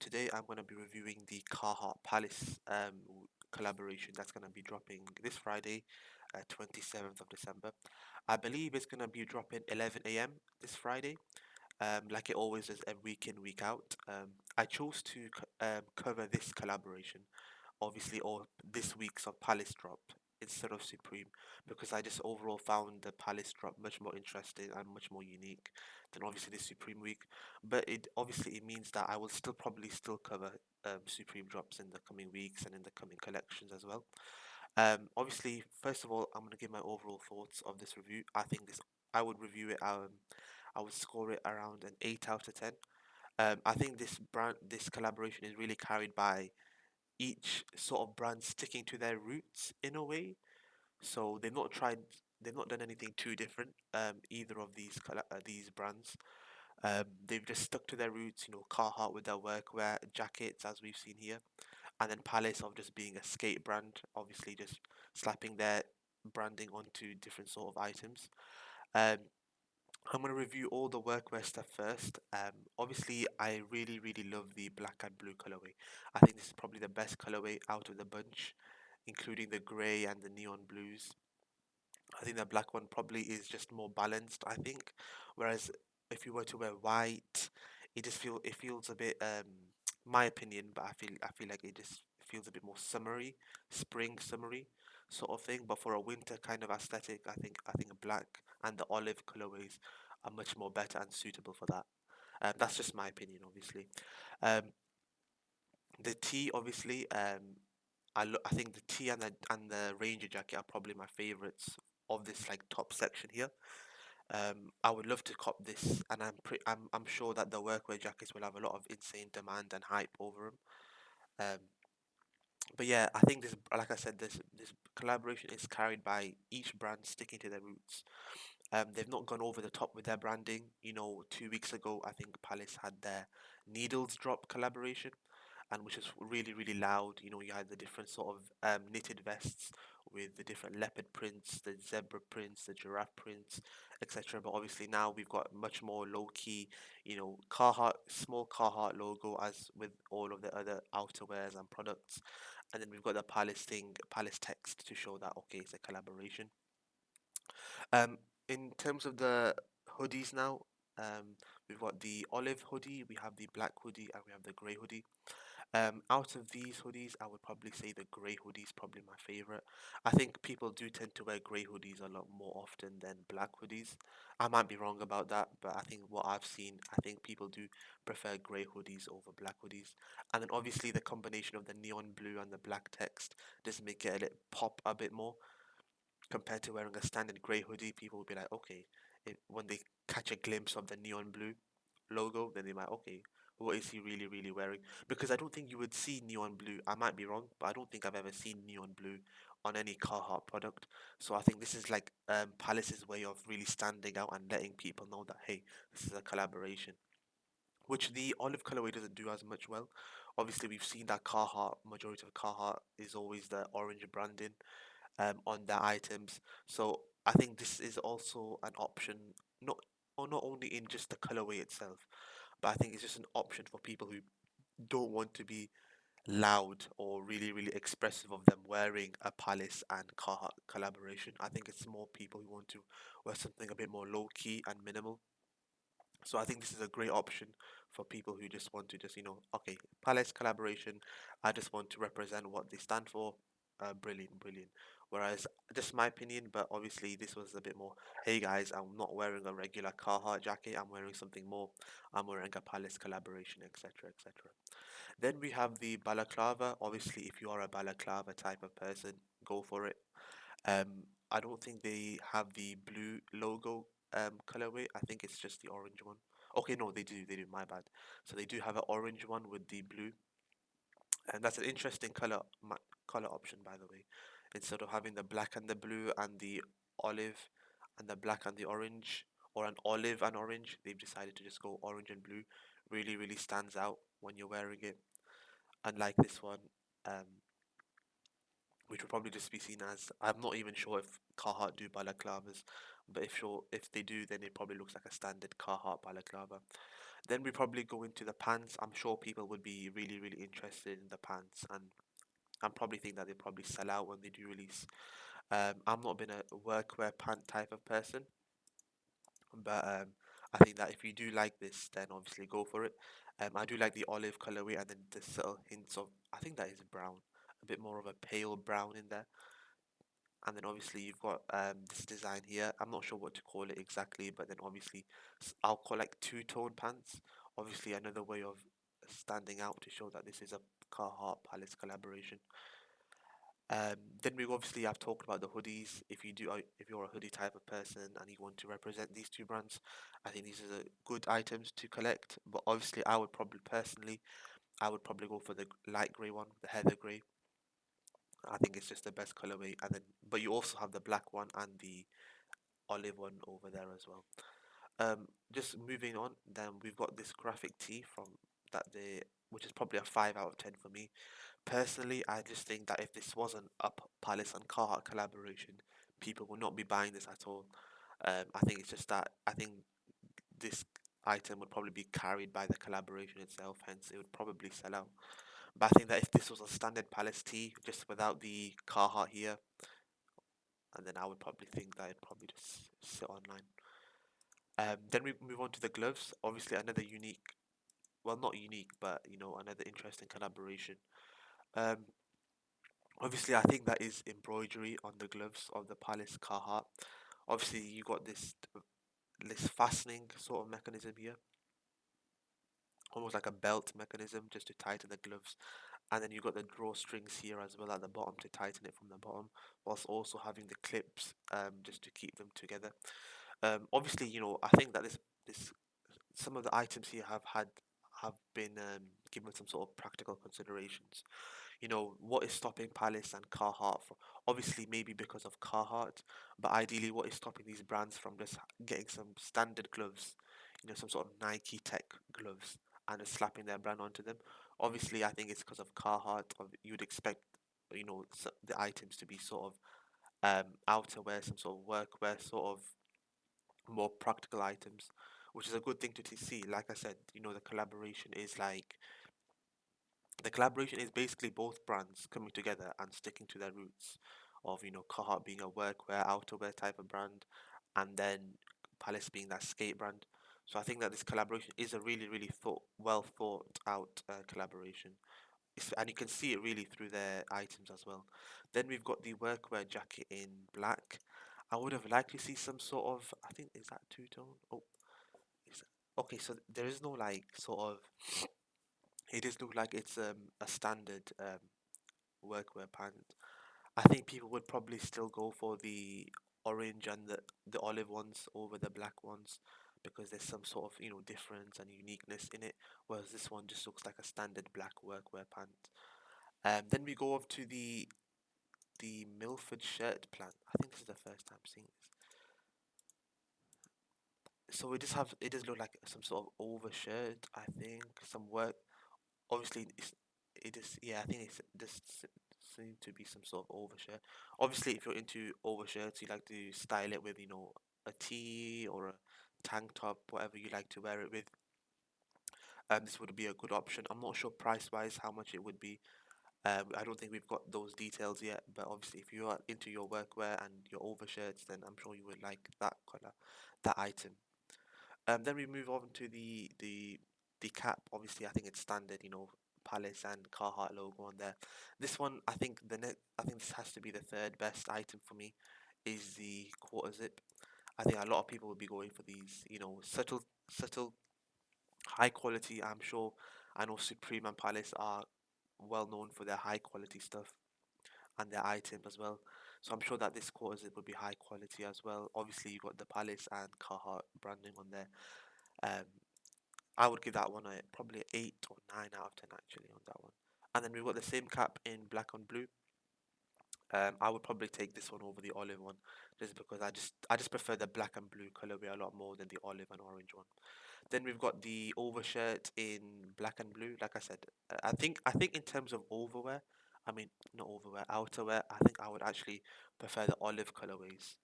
Today I'm going to be reviewing the Carhartt Palace collaboration that's going to be dropping this Friday, 27th of December. I believe it's going to be dropping 11 a.m. this Friday, like it always does every week in, week out. I chose to cover this collaboration, obviously, or this week's of Palace drop instead of Supreme, because I just overall found the Palace drop much more interesting and much more unique than obviously the Supreme week. But it means that I will still probably still cover Supreme drops in the coming weeks and in the coming collections as well. Obviously, first of all, I'm gonna give my overall thoughts of this review. I would review it. I would score it around an 8 out of 10. I think this collaboration is really carried by each sort of brand sticking to their roots in a way. So they've not done anything too different. Either of these brands. They've just stuck to their roots. You know, Carhartt with their workwear jackets, as we've seen here, and then Palace of just being a skate brand, obviously just slapping their branding onto different sort of items. Um, I'm gonna review all the workwear stuff first. Obviously, I really love the black and blue colorway. I think this is probably the best colorway out of the bunch, including the grey and the neon blues. I think the black one probably is just more balanced, I think. Whereas if you were to wear white, it feels a bit my opinion, but I feel like it just feels a bit more summery, spring summery sort of thing. But for a winter kind of aesthetic, I think black and the olive colorways are much more better and suitable for that. That's just my opinion, obviously. Um, the tee, obviously, I think the tee and the Ranger jacket are probably my favorites of this like top section here. I would love to cop this, and I'm sure that the workwear jackets will have a lot of insane demand and hype over them. Um, but yeah, I think this, like I said, this collaboration is carried by each brand sticking to their roots. They've not gone over the top with their branding. You know, 2 weeks ago, I think Palace had their Needles drop collaboration, and which was really loud. You know, you had the different sort of knitted vests with the different leopard prints, the zebra prints, the giraffe prints, etc. But obviously now we've got much more low key, you know, Carhartt, small Carhartt logo as with all of the other outerwears and products, and then we've got the Palace thing, Palace text to show that okay, it's a collaboration. Um, in terms of the hoodies now, we've got the olive hoodie, we have the black hoodie, and we have the grey hoodie. Out of these hoodies, I would probably say the grey hoodie is probably my favorite. I think people do tend to wear grey hoodies a lot more often than black hoodies. I might be wrong about that, but I think what I've seen, I think people do prefer grey hoodies over black hoodies. And then obviously the combination of the neon blue and the black text does make it a little pop a bit more compared to wearing a standard grey hoodie. People will be like, okay, when they catch a glimpse of the neon blue logo, then they might, okay, what is he really wearing? Because I don't think you would see neon blue. I might be wrong, but I don't think I've ever seen neon blue on any Carhartt product. So I think this is like Palace's way of really standing out and letting people know that hey, this is a collaboration. Which the olive colorway doesn't do as much well. Obviously, we've seen that Carhartt, majority of Carhartt is always the orange branding on their items. So I think this is also an option, not or not only in just the colorway itself, but I think it's just an option for people who don't want to be loud or really expressive of them wearing a Palace and Carhartt collaboration. I think it's more people who want to wear something a bit more low key and minimal. So I think this is a great option for people who just want to just, you know, okay, Palace collaboration. I just want to represent what they stand for. Brilliant. Whereas, just my opinion, but obviously this was a bit more. Hey guys, I'm not wearing a regular Carhartt jacket. I'm wearing something more. I'm wearing a Palace collaboration, etc. Then we have the balaclava. Obviously, if you are a balaclava type of person, go for it. I don't think they have the blue logo colorway. I think it's just the orange one. Okay, no, they do. My bad. So they do have an orange one with the blue, and that's an interesting color option, by the way. Instead of having the black and the blue and the olive and the black and the orange, or an olive and orange, they've decided to just go orange and blue. Really stands out when you're wearing it. Unlike this one, um, which will probably just be seen as, I'm not even sure if Carhartt do balaclavas, but if they do, then it probably looks like a standard Carhartt balaclava. Then we probably go into the pants. I'm sure people would be really, really interested in the pants, and I probably think that they probably sell out when they do release. I'm not been a workwear pant type of person, but I think that if you do like this, then obviously go for it. I do like the olive colorway and then the subtle hints of, I think that is brown, a bit more of a pale brown in there. And then obviously you've got this design here. I'm not sure what to call it exactly, but then obviously I'll call like two-tone pants. Obviously another way of standing out to show that this is a Carhartt Palace collaboration. Then we obviously have talked about the hoodies. If you're a hoodie type of person and you want to represent these two brands, I think these are the good items to collect. But obviously, I would probably go for the light grey one, the heather grey. I think it's just the best colorway. And then, but you also have the black one and the olive one over there as well. Just moving on, then we've got this graphic tee from that they, which is probably a 5 out of 10 for me. Personally, I just think that if this wasn't a Palace and Carhartt collaboration, people would not be buying this at all. I think it's just that I think this item would probably be carried by the collaboration itself, hence it would probably sell out. But I think that if this was a standard Palace tee, just without the Carhartt here, and then I would probably think that it'd probably just sit online. Then we move on to the gloves. Obviously, another unique, well, not unique, but another interesting collaboration. Um, Obviously, I think that is embroidery on the gloves of the Palace Carhartt. Obviously, you got this fastening sort of mechanism here, almost like a belt mechanism just to tighten the gloves. And then you got the drawstrings here as well at the bottom to tighten it from the bottom, whilst also having the clips just to keep them together. Obviously, I think that this some of the items here have been given some sort of practical considerations. What is stopping Palace and Carhartt from, obviously maybe because of Carhartt, but ideally what is stopping these brands from just getting some standard gloves, some sort of Nike Tech gloves and just slapping their brand onto them. Obviously I think it's because of Carhartt. You'd expect the items to be sort of outerwear, some sort of workwear, sort of more practical items, which is a good thing to see. Like I said, the collaboration is basically both brands coming together and sticking to their roots of, Carhartt being a workwear, outerwear type of brand, and then Palace being that skate brand. So I think that this collaboration is a really, really well thought out collaboration. And you can see it really through their items as well. Then we've got the workwear jacket in black. I would have liked to see some sort of, I think, is that two-tone? Oh, is okay, so there is no like sort of, it does look like it's a standard workwear pant. I think people would probably still go for the orange and the olive ones over the black ones because there's some sort of difference and uniqueness in it. Whereas this one just looks like a standard black workwear pant. Then we go up to the Milford shirt plant. I think this is the first time seeing this. So it does look like some sort of overshirt. I think some work. Obviously it is, yeah, I think it's this seem to be some sort of overshirt. Obviously if you're into overshirts, you like to style it with a tee or a tank top, whatever you like to wear it with. This would be a good option. I'm not sure price wise how much it would be. I don't think we've got those details yet, but obviously if you are into your workwear and your overshirts, then I'm sure you would like that color, that item. Then we move on to the cap. Obviously, I think it's standard, Palace and Carhartt logo on there. This one, I think this has to be the third best item for me, is the quarter zip. I think a lot of people will be going for these, subtle, high quality. I'm sure. I know Supreme and Palace are well known for their high quality stuff and their items as well. So I'm sure that this quarter zip would be high quality as well. Obviously, you got the Palace and Carhartt branding on there. Um, I would give that one a probably 8 or 9 out of 10 actually on that one. And then we've got the same cap in black and blue. I would probably take this one over the olive one, just because I just prefer the black and blue colorway a lot more than the olive and orange one. Then we've got the overshirt in black and blue. Like I said, I think in terms of overwear, I mean not overwear, outerwear. I think I would actually prefer the olive colorways.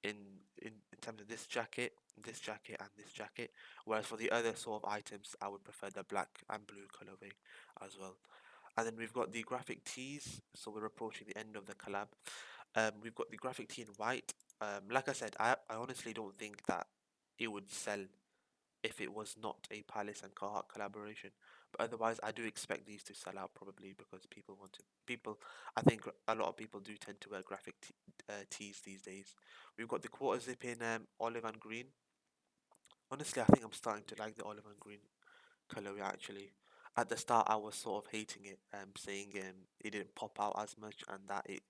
in in terms of this jacket, and this jacket. Whereas for the other sort of items, I would prefer the black and blue colorway as well. And then we've got the graphic tees, so we're approaching the end of the collab. We've got the graphic tee in white. Like I said, I honestly don't think that it would sell if it was not a Palace and Carhartt collaboration. But otherwise, I do expect these to sell out probably because people want to. People, I think a lot of people do tend to wear tees these days. We've got the quarter zip in olive and green. Honestly, I think I'm starting to like the olive and green colorway actually. At the start, I was sort of hating it, saying it didn't pop out as much and that it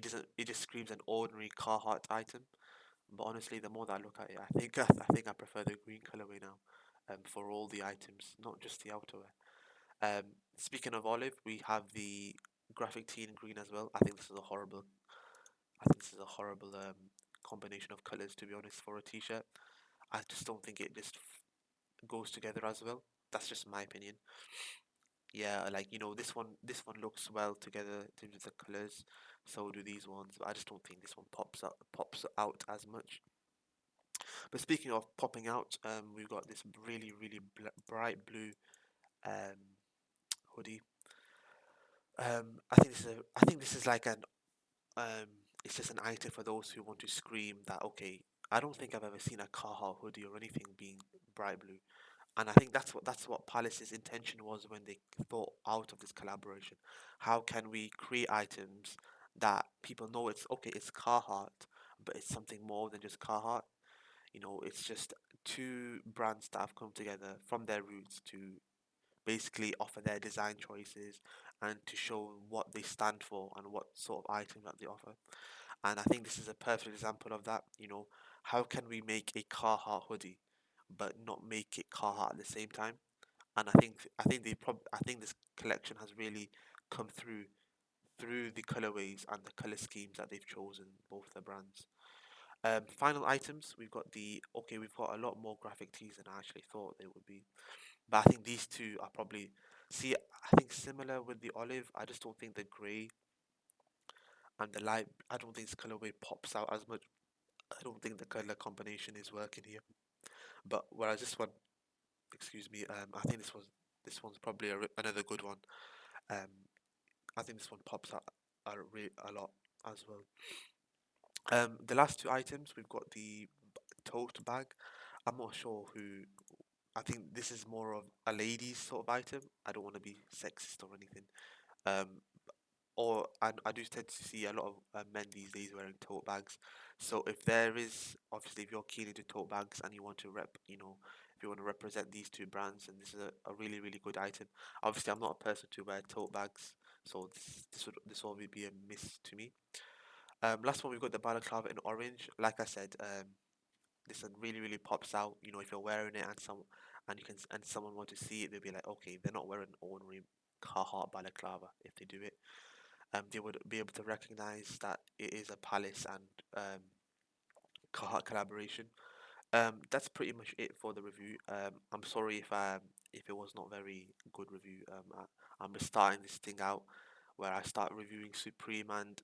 doesn't it just screams an ordinary Carhartt item. But honestly, the more that I look at it, I think I prefer the green colorway now, for all the items, not just the outerwear. Speaking of olive, we have the graphic tee in green as well. I think this is a horrible combination of colors to be honest for a t-shirt. I just don't think it just goes together as well. That's just my opinion. Yeah, like this one looks well together in terms of the colors. So do these ones, but I just don't think this one pops out as much. But speaking of popping out, we've got this really bright blue um, hoodie. I think this is like an um, it's just an item for those who want to scream that okay. I don't think I've ever seen a Carhartt hoodie or anything being bright blue, and I think that's what Palace's intention was when they thought out of this collaboration. How can we create items that people know it's okay, it's Carhartt, but it's something more than just Carhartt. It's just two brands that have come together from their roots to basically offer their design choices and to show what they stand for and what sort of item that they offer. And I think this is a perfect example of that. How can we make a Carhartt hoodie but not make it Carhartt at the same time? And I think this collection has really come through the colorways and the color schemes that they've chosen, both the brands. Final items, we've got a lot more graphic tees than I actually thought they would be. But I think these two are probably, see, I think similar with the olive. I just don't think the grey and the light, I don't think this colorway pops out as much. I don't think the color combination is working here. But whereas this one, excuse me, I think this one's probably another good one. Um, I think this one pops out a lot as well. The last two items, we've got the tote bag. I'm not sure who. I think this is more of a ladies sort of item. I don't want to be sexist or anything. Um, or I do tend to see a lot of men these days wearing tote bags. So if there is, obviously, if you're keen into tote bags and you want to if you want to represent these two brands, and this is a really good item. Obviously, I'm not a person to wear tote bags, so this will be a miss to me. Last one we've got the balaclava in orange. Like I said, this one really pops out. If you're wearing it and someone want to see it, they'll be like, okay, they're not wearing ordinary Carhartt balaclava if they do it. They would be able to recognize that it is a Palace and Carhartt collaboration. That's pretty much it for the review. I'm sorry if it was not very good review. I'm just starting this thing out where I start reviewing Supreme and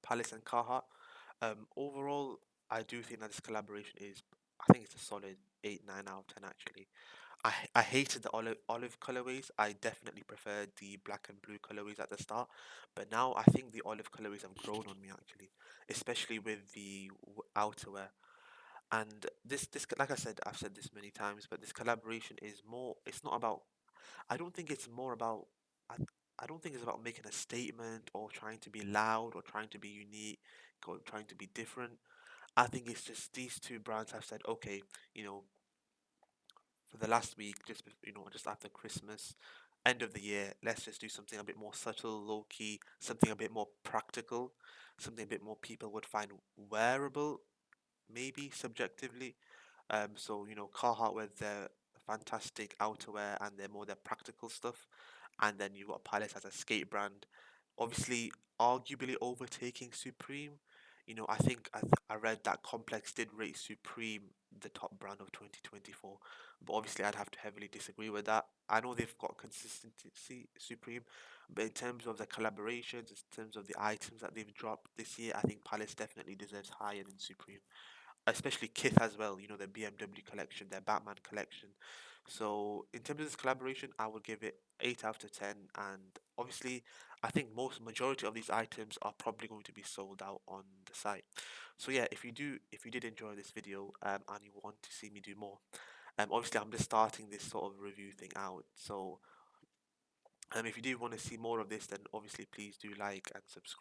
Palace and Carhartt. Overall, I do think that this collaboration I think it's a solid 8, 9 out of 10 actually. I hated the olive colorways. I definitely preferred the black and blue colorways at the start, but now I think the olive colorways have grown on me actually, especially with the outerwear. And this like I said, I've said this many times, but this collaboration is more. It's not about. I don't think it's more about. I, I don't think it's about making a statement or trying to be loud or trying to be unique or trying to be different. I think it's just these two brands have said, okay, you know, for the last week, just after Christmas, end of the year, let's just do something a bit more subtle, low key, something a bit more practical, something a bit more people would find wearable, maybe subjectively. Carhartt with their fantastic outerwear and their practical stuff, and then you've got Palace as a skate brand, obviously, arguably overtaking Supreme. I think I read that Complex did rate Supreme the top brand of 2024, but obviously I'd have to heavily disagree with that. I know they've got consistency Supreme, but in terms of the collaborations, in terms of the items that they've dropped this year, I think Palace definitely deserves higher than Supreme, especially Kith as well. The BMW collection, their Batman collection. So in terms of this collaboration, I would give it 8 out of 10. And obviously, I think most majority of these items are probably going to be sold out on the site. So yeah, if you did enjoy this video, and you want to see me do more, obviously I'm just starting this sort of review thing out. So if you do want to see more of this, then obviously please do like and subscribe.